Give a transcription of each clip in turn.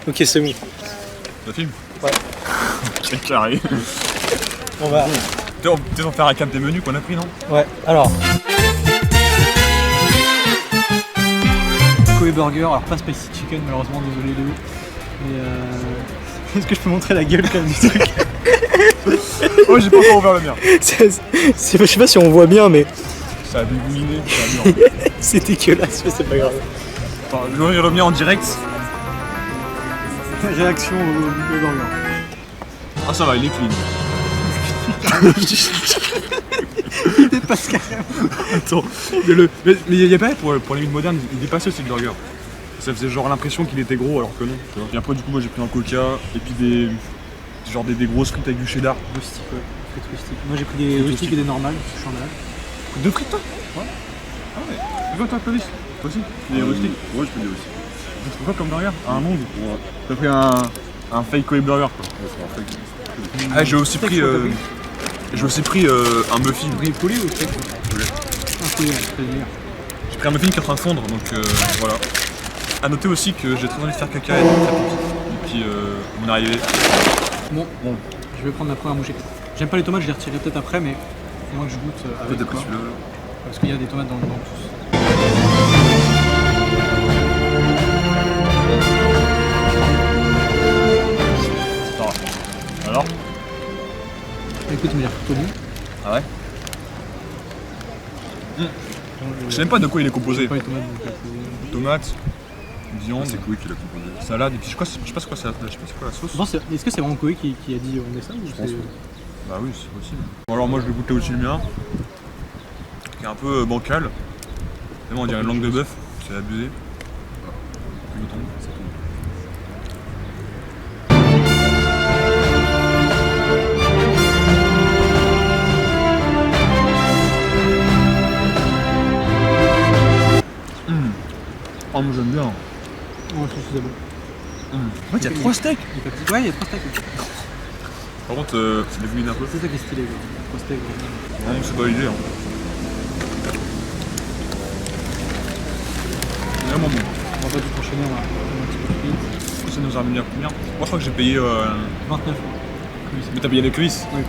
Ok, c'est bon. Ça filme? Ouais. C'est carré. On va. Peut-être en faire un cap des menus qu'on a pris, non? Ouais, alors. Koei Burger, alors pas Spicy Chicken, malheureusement, désolé Léo. Mais est-ce que je peux montrer la gueule quand même du truc? Oh, j'ai pas encore ouvert le mien. Je sais pas si on voit bien, mais Ça a dégouliné, c'est dur. c'est dégueulasse, mais c'est pas grave. Enfin, je vais ouvrir le mien en direct. Réaction au burger. Ah, ça va, il est clean. Il dépasse carrément. Attends, mais il y a pas pour les mythes modernes, il dépassait aussi le burger. Ça faisait genre l'impression qu'il était gros alors que non. Tu vois. Et après, du coup, moi j'ai pris un coca et puis des grosses frites avec du cheddar. Rustique, ouais. Frites rustiques. Moi j'ai pris des rustiques et des normales, je suis en malade. Deux frites, toi? Ouais. Ah ouais. Tu vois, toi, Clovis? Toi aussi? Des rustiques? Ouais, je peux dire aussi. Tu fais quoi comme burger? Un monde? Ouais. T'as pris un fake Koei burger, quoi. Ouais, c'est un fake. Ah, j'ai aussi pris un muffin. Brief poulet ou steak? Un poulet, c'est le meilleur. J'ai pris un muffin qui est en train de fondre, donc voilà. A noter aussi que j'ai très envie de faire caca et de faire pipi depuis mon arrivée. Bon, je vais prendre ma première bouchée. J'aime pas les tomates, je les retirerai peut-être après, mais faut moins que je goûte avec T'as pris quoi. celui-là là? Parce qu'il y a des tomates dans le tous. Ça va. Alors? Écoute, il m'a l'air plutôt bon. Ah ouais? Je sais même pas de quoi il est composé. J'aime pas les tomates, donc Tomates, viande, C'est Koei qui l'a composé. salade, et puis je sais pas c'est quoi la sauce. Je pense, est-ce que c'est vraiment Koei qui a dit on met ça ou pense, c'est... ouais. Bah oui, c'est possible. Bon alors moi je vais goûter aussi le mien, qui est un peu bancal. Vraiment on dirait une langue de bœuf, c'est abusé. Goûtons. Oh mais j'aime bien. Ouais, je suis bon. En fait il y a 3 steaks. Ouais, il y a 3 steaks. Par contre ça dégouline un peu. C'est ça qui est stylé, quoi. 3 steaks. Non c'est pas idée. Hein. C'est vraiment bon. On va pas tout enchaîner, on va un petit peu de frites. Ça nous a ramené à combien? Moi je crois que j'ai payé... 29. Mais t'as payé les cuisses? Oui.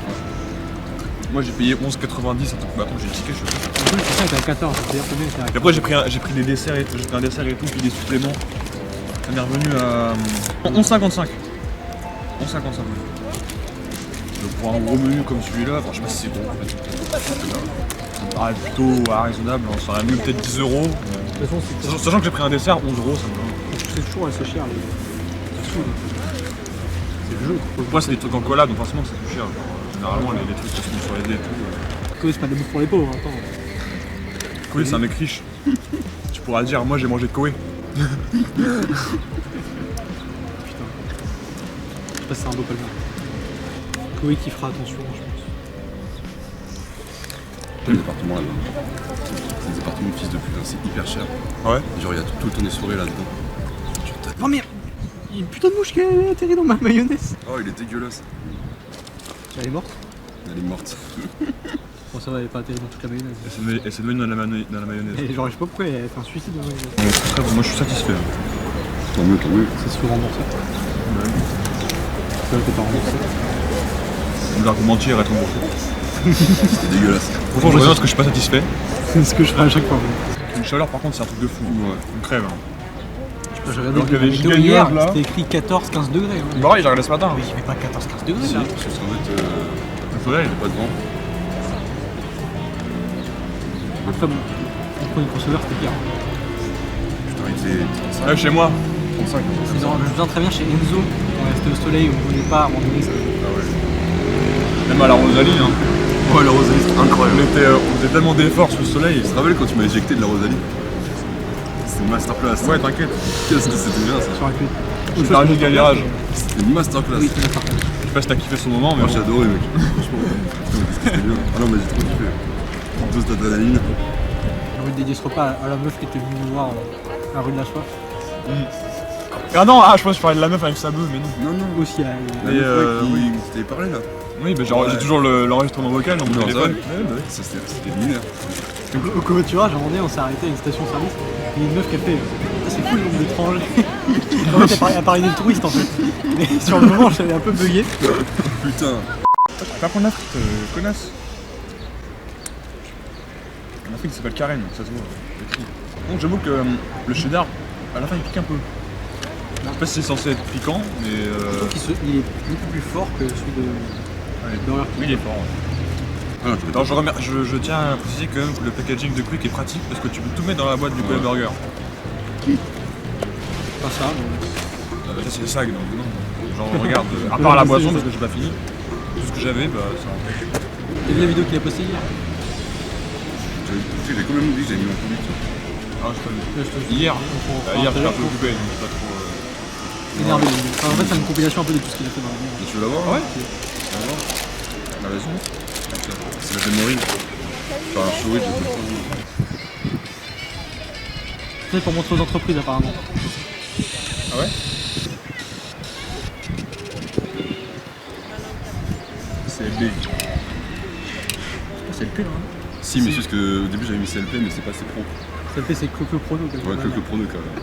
Moi j'ai payé 11,90 un truc. Bah attends j'ai le ticket je sais pas. En plus, c'est ça, était à 14. C'est-à-dire combien était à 14. Et après j'ai pris des desserts et tout, j'ai pris un dessert et tout, puis des suppléments. Ça m'est revenu à 11,55. 11,55. Donc pour un gros menu comme celui-là, enfin, je sais pas si c'est gros en fait. Ça me paraît plutôt raisonnable, hein. Ça aurait mis peut-être 10 euros. De toute façon, Sachant que j'ai pris un dessert, 11 euros ça me va. c'est toujours assez cher. C'est fou. C'est le jeu. Moi c'est des trucs en collab donc forcément c'est plus cher. Généralement les trucs qui sont sur les dés et tout. Koei, c'est pas de la bouffe pour les pauvres, attends. Koei c'est un mec riche. Tu pourras le dire, moi j'ai mangé Koei. Putain. Je sais pas si c'est un beau palmarès. Koei qui fera attention, je pense. Les appartements là-bas. C'est des appartements de fils de pute, hein, c'est hyper cher. Ouais. Genre il y a tout le temps des soirées là-dedans. Genre, Oh merde! Il y a une putain de mouche qui a atterri dans ma mayonnaise. oh il est dégueulasse. Elle est morte? Elle est morte. Bon, ça va, elle est pas atterri dans toute la mayonnaise. Et c'est devenu dans la mayonnaise. Et genre, je sais pas pourquoi elle a fait un suicide dans la mayonnaise. Moi je suis satisfait. Tant mieux, tant mieux. Ça se fait rembourser. Ça t'es pas remboursé. L'argumentier être remboursé. C'est dégueulasse. Franchement je reviens parce que je suis pas satisfait. C'est ce que je ferai à chaque fois. Une chaleur par contre c'est un truc de fou. Ouais. On crève. Hein. J'ai regardé Alors qu'il y avait le giga météo hier, nuages, là. c'était écrit 14-15 degrés. Hein. Pareil j'ai regardé ce matin. Mais il fait pas 14-15 degrés Si, là. parce qu'en fait, Le soleil. pas de vent. Après bon, le premier crossover c'était pire. Putain, il faisait Là chez moi. 35. Je me souviens très bien chez Enzo, on restait au soleil, on pouvait pas abandonner ça. Ah ouais. Même à la Rosalie. Hein. Oh la Rosalie, c'est incroyable. On faisait tellement d'efforts sous le soleil. Tu te rappelles quand tu m'as éjecté de la Rosalie? C'était masterclass. Ouais t'inquiète. Qu'est-ce que c'était bien ça? Ça aurait pu être. J'ai fait un giga virage. C'était une masterclass. Oui, c'est d'accord. Je sais pas si t'as kiffé ce moment mais Moi bon. j'ai adoré mec. Franchement, putain, qu'est-ce que c'était bien. Ah non mais j'ai trop kiffé. Une dose d'adrénaline. J'ai envie de dédier ce repas à la meuf qui était venue nous voir à la rue de la Soif. Ah non, je pense que je parlais de la meuf avec sa bœuf mais non. Non, non. Aussi à La Et, meuf, ouais, oui. qui t'avait parlé là. Oui mais genre j'ai toujours l'enregistrement vocal dans mon Non, ça va. téléphone. Ça c'était lunaire. au covoiturage, à un moment donné, on s'est arrêté à une station-service. Il y a une meuf qui a fait c'est fou, fou le nombre d'étrangers. J'ai commencé à parler des touristes en fait. Mais sur le moment, j'avais un peu bugué. Putain. Pas prendre la frite, connasse. La frite s'appelle Karen, ça se voit. Écrit. Donc j'avoue que le cheddar, à la fin il pique un peu. Je sais pas si c'est censé être piquant, mais Je trouve qu'il est beaucoup plus fort que celui de Burger King. oui, il est fort. Ah, Alors je tiens à préciser que le packaging de Quick est pratique parce que tu peux tout mettre dans la boîte du Koala Burger. Pas ça, mais... Ça c'est le sag, donc non. Genre regarde, à part la boisson parce que j'ai pas fini, tout ce que j'avais, bah ça. T'as vu la vidéo qu'il a postée hier? J'ai quand même oublié que j'ai mis mon public. Ah, je t'ai vu. Hier, hier j'étais un peu occupé donc c'est pas trop. Énervé. Enfin, en fait, c'est une compilation un peu de tout ce qu'il a fait dans la vie. Tu veux l'avoir? Ouais. Tu veux l'avoir? La raison. C'est la memory. Enfin, un chouette, j'ai tout le temps. C'est pour montrer aux entreprises apparemment. Ah ouais? C'est big. C'est le P là. Hein. Si, mais c'est juste qu'au début j'avais mis CLP, mais c'est pas assez pro. Ça le P, c'est Clo Prono. Ouais, que le prono quand même.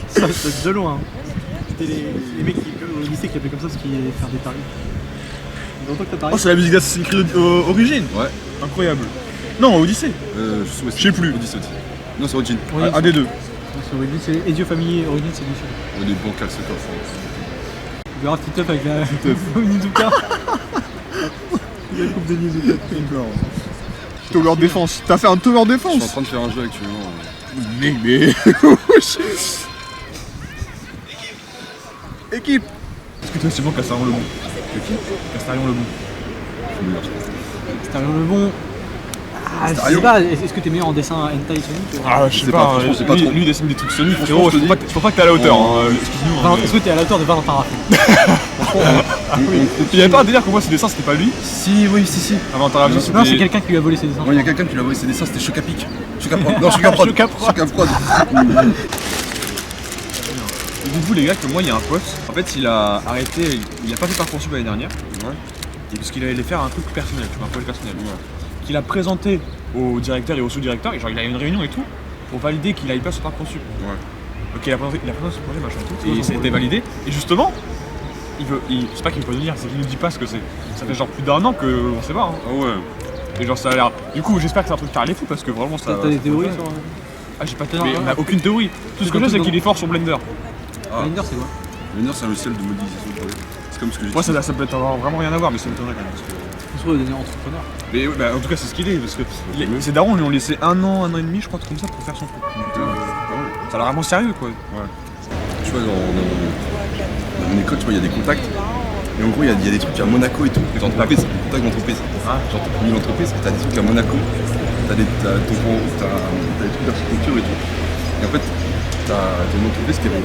Ça c'est de loin. Hein. C'était les mecs au lycée qui appelaient comme ça parce qu'ils allaient faire des paris. Longtemps que t'as parié. Oh, c'est la musique d'Assassin's Creed Origin. Ouais. incroyable. Non, Odyssey. Je sais plus. Odyssey. Non, c'est Origin. Un des deux. C'est Origin, c'est Ezio Family, Origin c'est du seul. On est bancal ce coffre. Tu verras Titeuf avec la Nizuka. La coupe de Nizuka. Tower défense. T'as fait un tower Je suis en défense. train de faire un jeu actuellement. Mais. Équipe. Est-ce que tu as sûrement Castarion le bon? Équipe. Castarion le bon. Starion le bon. Ah, je sais Starion. pas, est-ce que t'es meilleur en dessin hentai Sonic? Ah, je sais pas, franchement, c'est pas trop. lui il dessine des trucs Sonic, Franchement, frérot, je te je crois pas que t'es à la hauteur, hein. Excuse-nous. Enfin, hein, est-ce que t'es à la hauteur de Valentin Raffin? Il y avait pas un délire que moi ses dessins c'était pas lui? Si, oui, si. Avant Taravio, c'était. Non, c'est quelqu'un qui lui a volé ses dessins. Ouais, il y a quelqu'un qui lui a volé ses dessins, c'était Chocapic. Chocaprod. Non, Chocaprod. Chocaprod. Dites-vous les gars que moi il y a un pote, en fait il a arrêté, il a pas fait Parcoursup l'année dernière, Ouais. et parce qu'il allait faire un truc personnel, tu vois, un projet personnel. Qu'il a présenté au directeur et au sous-directeur, et genre il a eu une réunion et tout, pour valider qu'il aille pas sur Parcoursup. Ouais. Ok, il a présenté son projet, machin et tout, et ça a été validé, et justement, c'est pas qu'il veut pas nous dire, c'est qu'il nous dit pas ce que c'est. Ça fait genre plus d'un an qu'on sait pas, hein. Ah ouais. Et genre ça a l'air. Du coup j'espère que c'est un truc carré fou parce que vraiment ça. T'as des théories sur. Ah j'ai pas de Non, théorie, non, on a non. aucune théorie. Tout ce que je sais c'est qu'il est fort sur Blender. Ah. Blender, c'est quoi? Blender, c'est un logiciel de modélisation de projet. C'est comme ce que j'ai Moi dit. ça peut être vraiment rien à voir, mais ça m'étonnerait quand même. Parce que... On se devenir entrepreneur. Mais ouais, bah, en tout cas c'est ce qu'il est, parce que ses darons lui ont laissé un an et demi je crois comme ça pour faire son truc. Donc, ça a l'air vraiment sérieux quoi. Tu vois, dans mon école, tu vois, il y a des contacts. Et en gros, il y a des trucs à Monaco et tout. Les entreprises, contacts d'entreprise. Ah. Genre, t'as mis l'entreprise, t'as des trucs à Monaco. T'as des trucs d'architecture et tout. Et en fait, t'as une entreprise qui est dans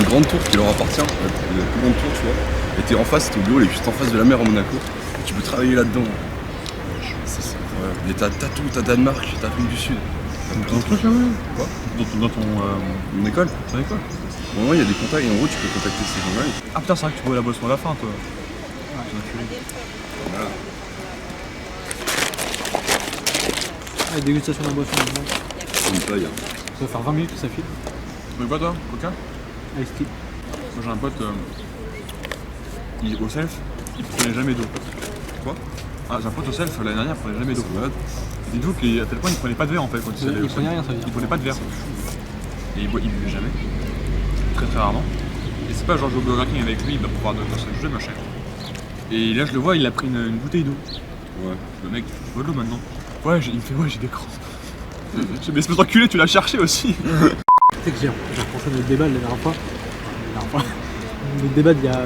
une grande tour qui leur appartient, la plus grande tour, tu vois. Et t'es en face, ton bureau il est juste en face de la mer à Monaco. Et tu peux travailler là-dedans. Ouais. Et t'as tout, t'as Danemark, t'as Afrique du Sud. Dans ton truc là ouais. Quoi? Dans ton Mon école. ton école. Au moment, il y a des contacts et en gros, tu peux contacter ces gens-là. Ah putain c'est vrai que tu bois la boisson à la fin toi. Voilà. Ah, dégustation d'un boisson maintenant. C'est une paille. Hein. Ça va faire 20 minutes que ça file. Mais quoi toi, Coca? Ice tea. Moi j'ai un pote, au self, il prenait jamais d'eau. Quoi? Ah j'ai un pote au self l'année dernière, il prenait jamais d'eau. C'est malade. Dites-vous qu'à tel point il prenait pas de verre en fait quand il allait au Il prenait self. rien, ça veut dire. Il prenait pas de verre. Et il buvait jamais. Très très rarement. Et c'est pas genre je vais au Burger King avec lui, il va pouvoir donner son jeu machin. Et là je le vois, il a pris une bouteille d'eau. Ouais. Le mec, tu bois de l'eau maintenant. Ouais, il me fait ouais j'ai des crampes. J'ai dit mais espèce d'enculé, tu l'as cherché aussi. Tu sais que j'ai repensé à notre débat la dernière fois. Notre débat d'il y a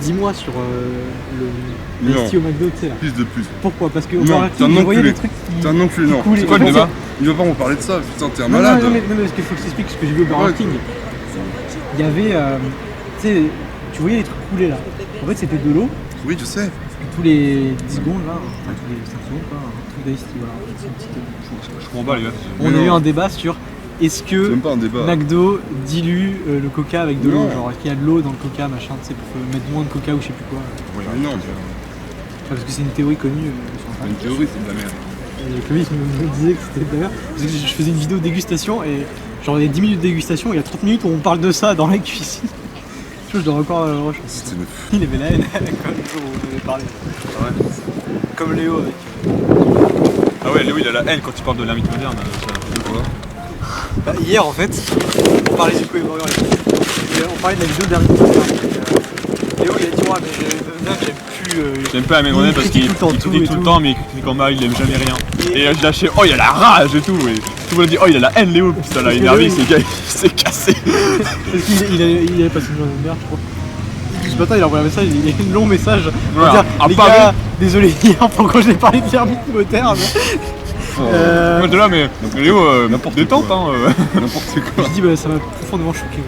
10 mois sur le Non. ST au McDo, tu sais là. Plus de plus. Pourquoi? Parce que au Non, Burger t'es un King, je voyais enculé. des trucs qui... T'es un enculé, non. coulaient. C'est quoi le Et débat? Il va pas m'en parler de ça, putain, t'es un Non, malade. non, mais parce qu'il faut que je t'explique ce que j'ai vu au Burger Ouais. King. Il y avait, tu sais, tu voyais les trucs couler là. En fait, c'était de l'eau. Oui, je sais. Tous les 10 secondes là, enfin tous les 5 secondes quoi, un truc d'Ice Tea, voilà. C'est une petite- Je comprends pas les gars. On a Mais eu non. un débat sur est-ce C'est que même pas un débat. McDo dilue le coca avec de l'eau, Non. genre est-ce qu'il y a de l'eau dans le coca, machin, tu sais, pour mettre moins de coca ou je sais plus quoi. Mais non. Parce que c'est une théorie connue sur Une Internet. théorie, c'est de la merde. Et Chloé me disait que c'était de la merde. Parce que je faisais une vidéo dégustation et Genre les 10 minutes de dégustation, il y a 30 minutes où on parle de ça dans la cuisine. Je dois encore rush. C'était une... Il avait la haine comme le jour où on avait parlé. Comme Léo avec. Ah ouais, Léo il a la haine quand il parle de l'ermite moderne. Bah, hier en fait, on parlait du Koei Burger. On parlait de la vidéo dernière. Léo il a dit ouais mais j'aime plus. J'aime pas la moderne parce qu'il critique tout le temps, mais il critique en mal, il aime jamais rien. Et je lâchais, oh il a la rage et tout. Et tout le monde a dit, oh il a la haine Léo, puis ça l'a énervé, ce gars il s'est cassé. Parce qu'il avait passé une journée de merde, je crois. Ce matin, il a envoyé un message, il y a un long message pour dire les gars, désolé hier pourquoi j'ai parlé de l'ermite moderne. Moi de là, mais Léo, détente hein. N'importe quoi. Je dis bah ça m'a profondément choqué.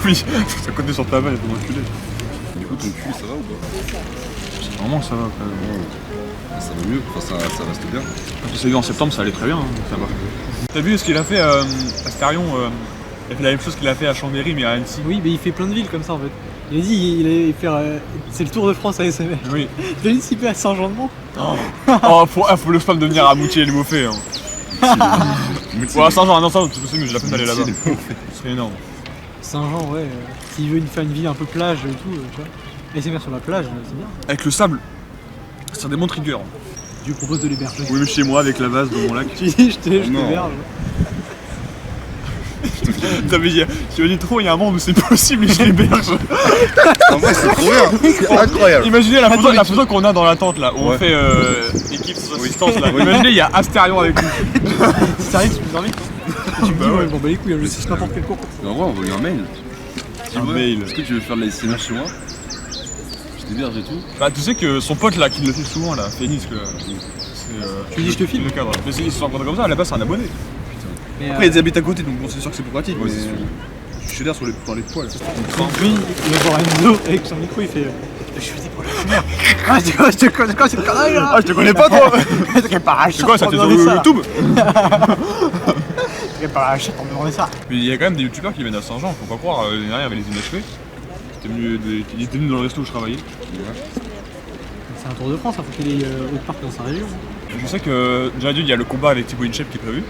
Oui, ça côté sur ta vanne, il faut m'enculer. Du coup, ton cul, ça va ou pas? Vraiment ça va quand même. Ça va mieux, enfin ça reste bien. Quand on s'est vu en septembre, ça allait très bien, hein, donc ça va. T'as vu ce qu'il a fait à Starion il a fait la même chose qu'il a fait à Chambéry, mais à Annecy. Oui, mais il fait plein de villes comme ça en fait. Il a dit il allait faire. C'est le Tour de France à SMR. Oui. Il a dit s'il fait à Saint-Jean-de-Mont. Oh, faut le spam de venir à Moutier et le Beaufait. Hein. Ouais, à Saint-Jean, non, ça, c'est possible, mais j'ai la peine d'aller là-bas. C'est énorme. Saint-Jean, ouais. S'il veut faire une ville un peu plage et tout, tu vois. SMR sur la plage, c'est bien. Avec le sable, ça des bons triggers. Je lui propose de l'héberger. Oui, mais chez moi, avec la vase dans mon lac. Tu dis, je t'héberge. T'imagines trop, il y a un monde où c'est possible et je l'héberge. En vrai, c'est trop bien, c'est incroyable. Imaginez la photo qu'on a dans la tente là, où on fait équipe sans assistance là. Imaginez, il y a Astérion avec nous. C'est sérieux, tu nous invites? Tu me dis, ouais, bon bah les couilles, je sais n'importe quel cours. Mais en vrai, on va lui un mail. Un mail. Est-ce que tu veux faire de la SMR chez moi? Je t'héberge et tout. Bah, tu sais que son pote là, qui le fait souvent là, Phoenix, que. Tu lui dis, je te filme. Le cadre. Mais ils se sont rencontrés comme ça, à la base, c'est un abonné. Mais Après, ils habitent à côté, donc bon, c'est sûr que c'est plus pratique. Ouais, c'est sûr. Je suis d'air dans les poils. lui, il va voir Enzo avec son micro, il fait. Je suis venu pour la première. Ah, je te connais quoi cette connerie là? Ah, je te connais pas toi. C'est quoi, ça t'es sur YouTube? T'es pas la chatte pour me demander ça. Mais il y a quand même des youtubeurs qui viennent à Saint-Jean, faut pas croire, l'année dernière il y avait les inachevés. Il était venu dans le resto où je travaillais. C'est un Tour de France, il faut qu'il ait autre part dans sa région. Je sais que déjà il y a le combat avec Thibaut Inchep qui est prévu.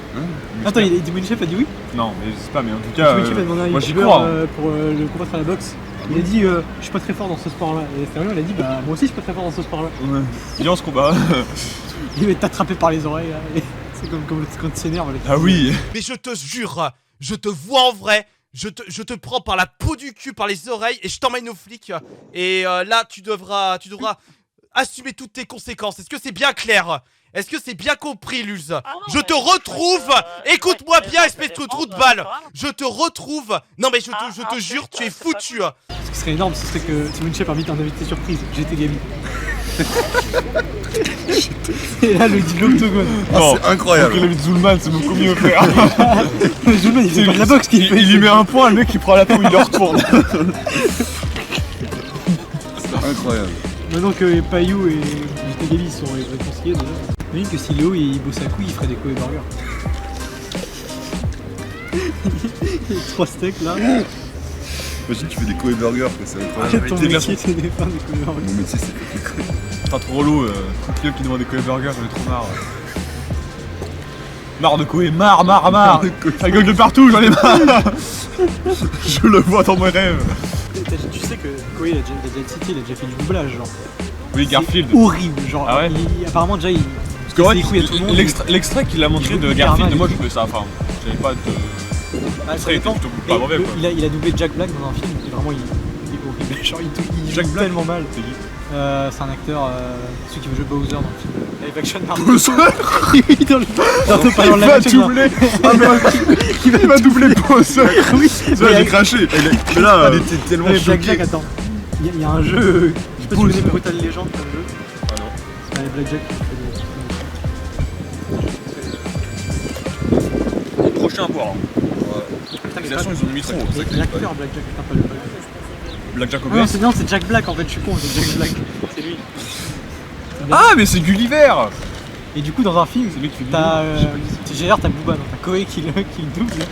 Attends, Thibaut Inchep a dit oui? Non, mais je sais pas, mais en tout cas. Thibaut Inchep a demandé à un moi j'y youtubeur crois. pour le combattre à la boxe. Il a dit je suis pas très fort dans ce sport là. Et Stérion il a dit bah moi aussi je suis pas très fort dans ce sport là. Ouais. Viens on se combat. Il va être attrapé par les oreilles là. C'est comme quand tu s'énerves. Ah oui. Mais je te jure, je te vois en vrai, je te prends par la peau du cul, par les oreilles et je t'emmène aux flics. Et là tu devras assumer toutes tes conséquences. Est-ce que c'est bien clair? Est-ce que c'est bien compris, Luz? Je te retrouve. Écoute-moi bien, espèce de trou de balle. Je te retrouve. Non mais je te jure, tu es foutu. Ce qui serait énorme, ce serait que Thibaut Inchep invite un invité surprise. J'étais Gabi. Et là, le dit l'octogone. Oh, c'est incroyable. Il invite Zulman, c'est beaucoup mieux, frère. Zulman, il fait pas de la boxe. Il lui met un point, le mec il prend la peau, il le retourne. C'est incroyable. Maintenant que Payou et JT Gabi sont réconciliés déjà. J'imagine que si Léo il bosse à couilles, il ferait des Koei Burgers. Il y a 3 steaks là. Imagine tu fais des Koei burgers, c'est incroyable. Ton métier c'est de faire des Koei Burgers. Mon métier c'est des Koei. Pas trop relou, Coquilleux qui demande des Koei Burgers, j'en ai trop marre. Marre de Koei, marre. Ça gueule de partout, j'en ai marre. Je le vois dans mes rêves. Tu sais que Koei il a déjà cité, il a déjà fait du doublage genre. Oui, Garfield. C'est horrible, genre. Ah ouais apparemment déjà il. Parce que ouais, c'est les couilles à tout le monde. l'extrait qu'il a montré de Il Garfield, joue moi je hyper trouvais ça, enfin, j'avais pas de. Ah, L'extrait était plutôt pas mauvais quoi. Il a doublé Jack Black dans un film et vraiment il est horrible. Genre il Jack joue Black tellement mal. C'est qui? C'est un acteur, celui qui veut jouer Bowser dans le film. Live action Mario. Bowser. Oui, dans le Il va doubler. Ah mais il va doubler Bowser. Oui, Ça j'ai craché. Mais là, Elle était tellement Black Jack, choquée. attends. Il y a un jeu, je sais pas si tu connais Brutal Legend comme jeu. Ah non. C'est Black Jack qui fait des. Prochain à voir. Putain, Les actions ils ont mis trop. C'est l'acteur Black Jack, putain, pas le. Black Jack Ah non, OBS. non, c'est Jack Black en fait, je suis con, c'est Jack Black. C'est lui. Ah mais c'est Gulliver. Et du coup, dans un film, C'est lui qui fait du t'as. T'as Booba, donc t'as Koei qui le double.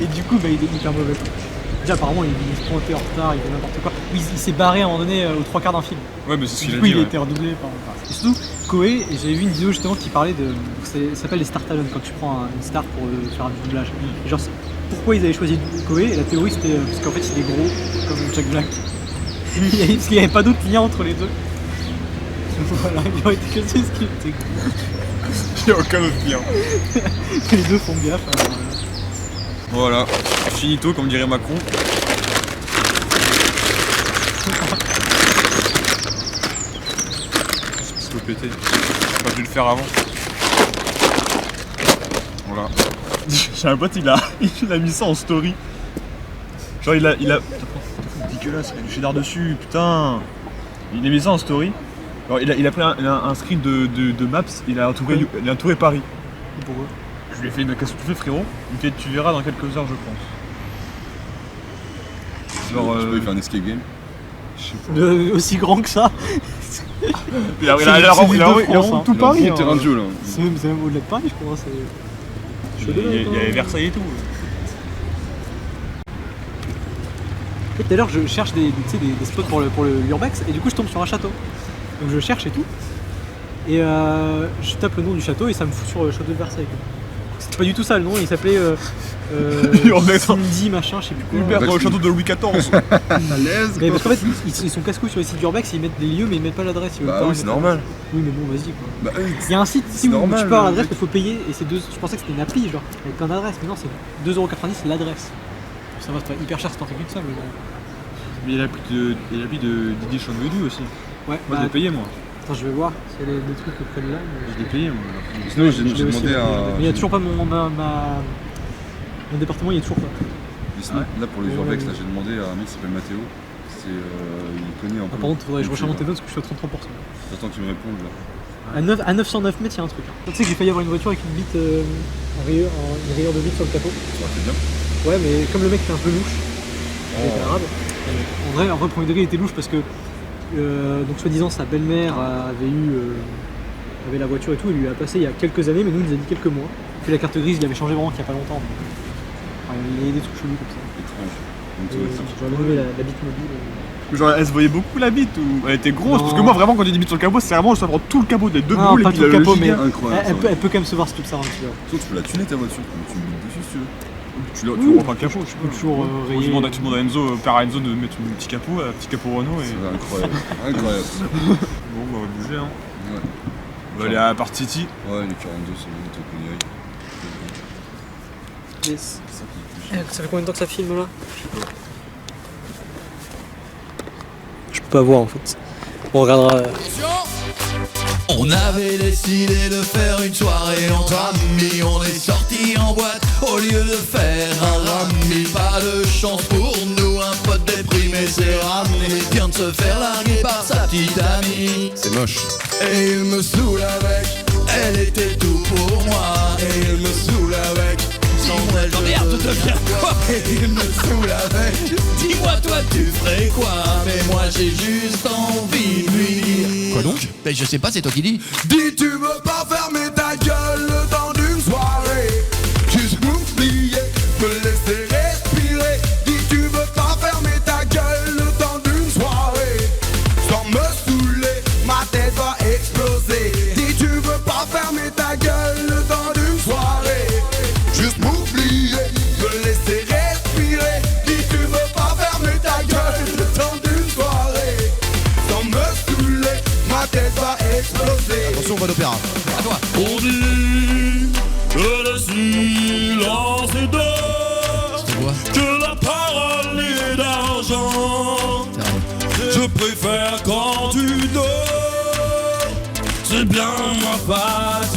Et du coup, bah, il est hyper mauvais. Déjà, apparemment, il se pointait en retard, il faisait n'importe quoi. Il s'est barré à un moment donné aux 3 quarts d'un film. Ouais, mais c'est ce Du qu'il a coup, dit. il a Ouais. été redoublé par. Et surtout, Koei, et j'avais vu une vidéo justement qui parlait de. Ça s'appelle les Star Talent quand tu prends une star pour faire un doublage. Et genre, pourquoi ils avaient choisi Koei? Et la théorie c'était parce qu'en fait il est gros, comme Jack Black. Parce qu'il n'y avait pas d'autre lien entre les deux. Voilà, il aurait été que ce qui était gros. Il n'y a aucun autre lien. Les deux font gaffe. Voilà, finito, comme dirait Macron. C'est faut péter. J'ai pas dû le faire avant. Voilà. J'ai un pote, il a mis ça en story. Genre il a. Putain, c'est dégueulasse, il y a du cheddar dessus, putain. Il a mis ça en story. Alors, il a pris un screen de Maps, il a entouré Paris. Pourquoi? Je lui ai fait, mais qu'est-ce que tu fais, frérot? Il me fait, tu verras dans quelques heures, je pense. Genre, Tu peux faire un escape game. je sais pas. Aussi grand que ça. Il a C'est les rendu tout Deux-France, Paris. Il a un bon terrain de jeu là. C'est même au-delà de Paris, je crois. Il y avait Versailles et tout. Et tout à l'heure, je cherche des spots pour l'urbex et du coup, je tombe sur un château. Donc je cherche et tout. Et je tape le nom du château et ça me fout sur le château de Versailles. C'était pas du tout ça le nom, il s'appelait Urbex. Cindy machin, je sais plus quoi. Hubert dans le château de Louis XIV. À l'aise. Mais parce qu'en fait, ils sont casse-couilles sur les sites d'urbex, ils mettent des lieux mais ils mettent pas l'adresse. ils veulent Bah pas oui, mettre c'est l'adresse. normal. Oui, mais bon, vas-y quoi. Bah oui, Il y a un site ici où normal, tu peux avoir le l'adresse, mec. mais faut payer et c'est je pensais que c'était une appli genre, avec plein d'adresses, mais non, c'est 2,90€ l'adresse. Ça va, c'est pas hyper cher, c'est pas que ça, mais bon. Mais il a l'appli de Didier Chanvedou aussi. Ouais, Moi je l'ai payé moi. attends, je vais voir s'il y a des trucs auprès de là. mais- Je l'ai payé moi. sinon Je j'ai l'ai aussi, demandé ouais, à. mais il y a toujours pas mon département, il y a toujours pas. Mais sinon, là pour les urbex, là j'ai demandé à un mec qui s'appelle Mathéo. Il connaît un Ah, peu. par contre, faudrait que je Donc, recharge mon téléphone parce que je suis à 33%. J'attends qu'il me réponde là. À 909 mètres, il y a un truc. Tu sais que j'ai failli avoir une voiture avec une bite, une rayure de bite sur le capot. Ça c'est bien. Ouais, mais comme le mec était un peu louche, il était Oh. arabe. En vrai, premier degré, il était louche parce que, donc soi-disant, sa belle-mère avait la voiture et tout, il lui a passé il y a quelques années, mais nous, il nous a dit quelques mois. Puis la carte grise, il avait changé vraiment il y a pas longtemps. Enfin, il y a des trucs chelous comme ça. Étrange. Donc, Et J'aurais bien aimé la bite mobile. Genre elle se voyait beaucoup la bite ou elle était grosse? Non. Parce que moi vraiment quand il y a des bites sur le capot, c'est vraiment ça prend tout le capot des deux Non, boules et pas puis tout le le capot, giga. mais- Incroyable. Elle ça. peut quand même se voir si tu ça un petit peu. Surtout, tu peux la tuner ta voiture, tu me dessus si tu veux. Tu rentres un capot, je sais peux pas. toujours Tu rayer. demandes à Enzo, père à Enzo de mettre un petit capot Renault et. C'est incroyable. Incroyable. Bon bah on va bouger hein. Ouais. On va aller à Party City. Ouais, les 42 c'est bon, t'as qu'on y aille. Yes. C'est ça qui est plus chiant. Ça fait combien de temps que ça filme là? Je peux pas voir en fait. On regardera. On avait décidé de faire une soirée entre amis. On est sorti en boîte au lieu de faire un rami. Pas de chance pour nous, un pote déprimé s'est ramené. Vient de se faire larguer par sa petite amie. C'est moche. Et il me saoule avec, elle était tout pour moi. Et il me saoule avec, sans elle je deviens quoi? Et il me saoule avec, dis-moi toi tu ferais quoi? Mais moi j'ai juste envie de lui dire. Quoi donc? Ben je sais pas, c'est toi qui dis. Dis tu veux pas fermer ta gueule le temps d'une soirée? Juste m'oublier, me laisser respirer. Dis tu veux pas fermer ta gueule le temps d'une soirée? Sans me saouler, ma tête va exploser. Dis tu veux pas fermer ta gueule le temps d'une soirée? Juste m'oublier, me laisser respirer. Dis tu veux pas fermer ta gueule le temps d'une soirée? Sans me saouler, ma tête va exploser. Attention, on va d'opéra. À toi. On dit que le silence est d'or, que la parole est d'argent. Je préfère quand tu dors. C'est bien ma patte.